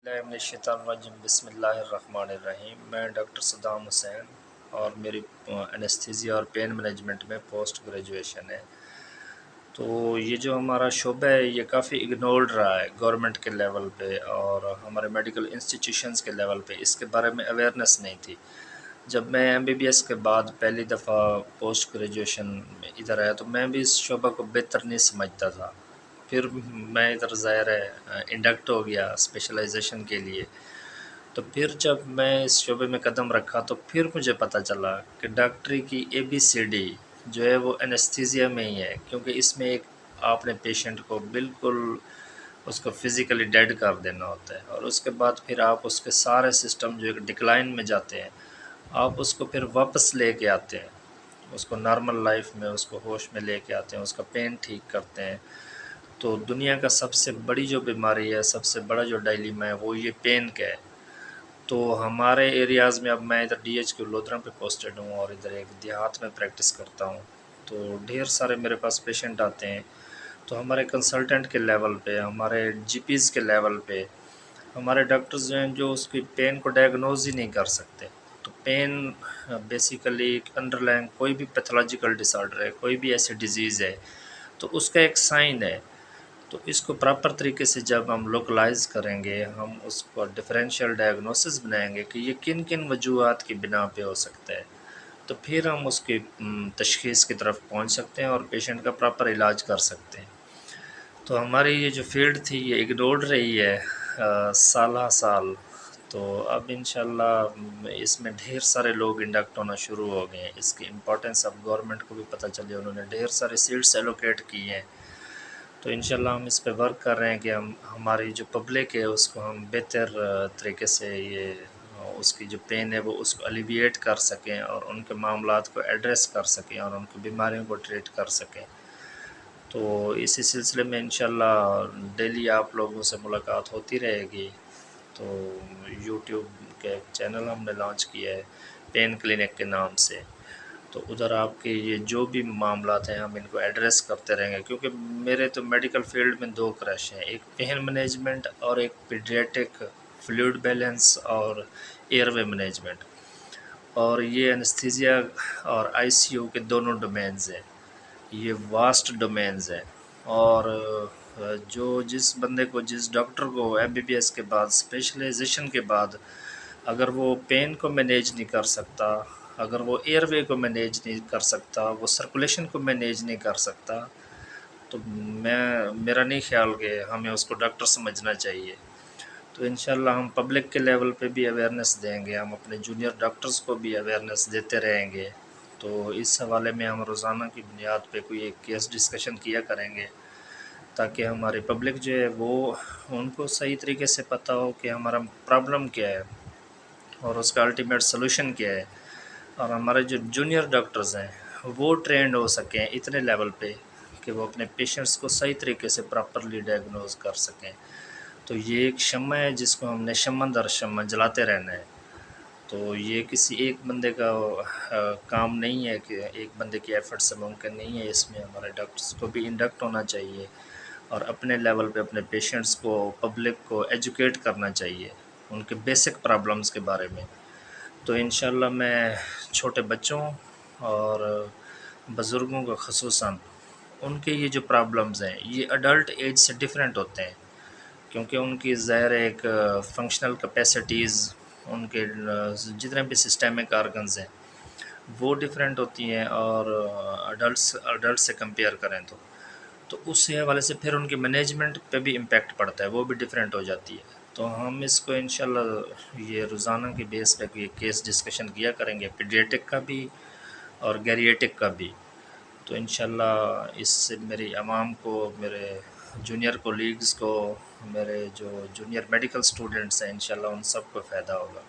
بسم اللہ الرحمن الرحیم۔ میں ڈاکٹر صدام حسین اور میری انستھیزیا اور پین مینجمنٹ میں پوسٹ گریجویشن ہے۔ تو یہ جو ہمارا شعبہ ہے یہ کافی اگنورڈ رہا ہے گورنمنٹ کے لیول پہ اور ہمارے میڈیکل انسٹیٹیوشنز کے لیول پہ، اس کے بارے میں اویئرنیس نہیں تھی۔ جب میں MBBS کے بعد پہلی دفعہ پوسٹ گریجویشن میں ادھر آیا تو میں بھی اس شعبہ کو بہتر نہیں سمجھتا تھا۔ پھر میں ادھر ظاہر ہے انڈکٹ ہو گیا اسپیشلائزیشن کے لیے، تو پھر جب میں اس شعبے میں قدم رکھا تو پھر مجھے پتہ چلا کہ ڈاکٹری کی ABCD جو ہے وہ انستھیزیا میں ہی ہے، کیونکہ اس میں ایک آپ نے پیشنٹ کو بالکل اس کو فزیکلی ڈیڈ کر دینا ہوتا ہے، اور اس کے بعد پھر آپ اس کے سارے سسٹم جو ایک ڈکلائن میں جاتے ہیں، آپ اس کو پھر واپس لے کے آتے ہیں، اس کو نارمل لائف میں اس کو ہوش میں لے کے آتے ہیں، اس کا پین ٹھیک کرتے ہیں۔ تو دنیا کا سب سے بڑی جو بیماری ہے، سب سے بڑا جو ڈائلیما ہے وہ یہ پین کا ہے۔ تو ہمارے ایریاز میں اب میں ادھر DHQ لودھرا پہ پوسٹڈ ہوں اور ادھر ایک دیہات میں پریکٹس کرتا ہوں، تو ڈھیر سارے میرے پاس پیشنٹ آتے ہیں۔ تو ہمارے کنسلٹنٹ کے لیول پہ، ہمارے GPs کے لیول پہ ہمارے ڈاکٹرز ہیں جو اس کی پین کو ڈائگنوز ہی نہیں کر سکتے۔ تو پین بیسیکلی انڈر لائن کوئی بھی پیتھولوجیکل ڈس آرڈر ہے، کوئی بھی ایسی ڈیزیز ہے تو اس کا ایک سائن ہے۔ تو اس کو پراپر طریقے سے جب ہم لوکلائز کریں گے، ہم اس کو ڈفرینشیل ڈائگنوسس بنائیں گے کہ یہ کن کن وجوہات کی بنا پہ ہو سکتا ہے، تو پھر ہم اس کی تشخیص کی طرف پہنچ سکتے ہیں اور پیشنٹ کا پراپر علاج کر سکتے ہیں۔ تو ہماری یہ جو فیلڈ تھی یہ اگنورڈ رہی ہے سالہ سال، تو اب انشاءاللہ اس میں ڈھیر سارے لوگ انڈکٹ ہونا شروع ہو گئے ہیں۔ اس کی امپورٹنس اب گورنمنٹ کو بھی پتہ چلی، انہوں نے ڈھیر سارے سیٹس ایلوکیٹ کی ہیں۔ تو انشاءاللہ ہم اس پہ ورک کر رہے ہیں کہ ہماری جو پبلک ہے اس کو ہم بہتر طریقے سے اس کی جو پین ہے وہ اس کو الیویٹ کر سکیں اور ان کے معاملات کو ایڈریس کر سکیں اور ان کی بیماریوں کو ٹریٹ کر سکیں۔ تو اسی سلسلے میں انشاءاللہ ڈیلی آپ لوگوں سے ملاقات ہوتی رہے گی۔ تو YouTube کے ایک چینل ہم نے لانچ کیا ہے پین کلینک کے نام سے، تو ادھر آپ کے یہ جو بھی معاملات ہیں ہم ان کو ایڈریس کرتے رہیں گے، کیونکہ میرے تو میڈیکل فیلڈ میں دو کرش ہیں، ایک پین مینجمنٹ اور ایک پیڈیاٹرک فلوئڈ بیلنس اور ایئر وے مینجمنٹ، اور یہ انستھیزیا اور ICU کے دونوں ڈومینز ہیں، یہ واسٹ ڈومینز ہیں۔ اور جس بندے کو، جس ڈاکٹر کو MBBS کے بعد اسپیشلائزیشن کے بعد اگر وہ پین کو مینیج نہیں کر سکتا، اگر وہ ایئر وے کو مینیج نہیں کر سکتا، وہ سرکولیشن کو مینیج نہیں کر سکتا، تو میرا نہیں خیال کہ ہمیں اس کو ڈاکٹر سمجھنا چاہیے۔ تو انشاءاللہ ہم پبلک کے لیول پہ بھی اویئرنیس دیں گے، ہم اپنے جونیئر ڈاکٹرز کو بھی اویئرنیس دیتے رہیں گے۔ تو اس حوالے میں ہم روزانہ کی بنیاد پہ کوئی ایک کیس ڈسکشن کیا کریں گے، تاکہ ہماری پبلک جو ہے وہ ان کو صحیح طریقے سے پتہ ہو کہ ہمارا پرابلم کیا ہے اور اس کا الٹیمیٹ سلوشن کیا ہے، اور ہمارے جو جونیئر ڈاکٹرز ہیں وہ ٹرینڈ ہو سکیں اتنے لیول پہ کہ وہ اپنے پیشنٹس کو صحیح طریقے سے پراپرلی ڈائگنوز کر سکیں۔ تو یہ ایک شمع ہے جس کو ہم نے شمع در شمع جلاتے رہنا ہے۔ تو یہ کسی ایک بندے کا کام نہیں ہے کہ ایک بندے کی ایفرٹ سے ممکن نہیں ہے، اس میں ہمارے ڈاکٹرز کو بھی انڈکٹ ہونا چاہیے اور اپنے لیول پہ اپنے پیشنٹس کو، پبلک کو ایجوکیٹ کرنا چاہیے ان کے بیسک پرابلمز کے بارے میں۔ تو انشاءاللہ میں چھوٹے بچوں اور بزرگوں کا خصوصاً ان کے یہ جو پرابلمز ہیں یہ اڈلٹ ایج سے ڈیفرنٹ ہوتے ہیں، کیونکہ ان کی ظاہر ایک فنکشنل کیپیسٹیز، ان کے جتنے بھی سسٹمک آرگنز ہیں وہ ڈیفرنٹ ہوتی ہیں، اور اڈلٹ سے کمپیئر کریں تو اس حوالے سے پھر ان کے مینجمنٹ پہ بھی امپیکٹ پڑتا ہے، وہ بھی ڈیفرنٹ ہو جاتی ہے۔ تو ہم اس کو انشاءاللہ یہ روزانہ کی بیس پہ یہ کیس ڈسکشن کیا کریں گے، پیڈیاٹرک کا بھی اور گیریٹک کا بھی۔ تو انشاءاللہ اس سے میری عوام کو، میرے جونیئر کولیگز کو، میرے جو جونیئر میڈیکل سٹوڈنٹس ہیں، انشاءاللہ ان سب کو فائدہ ہوگا۔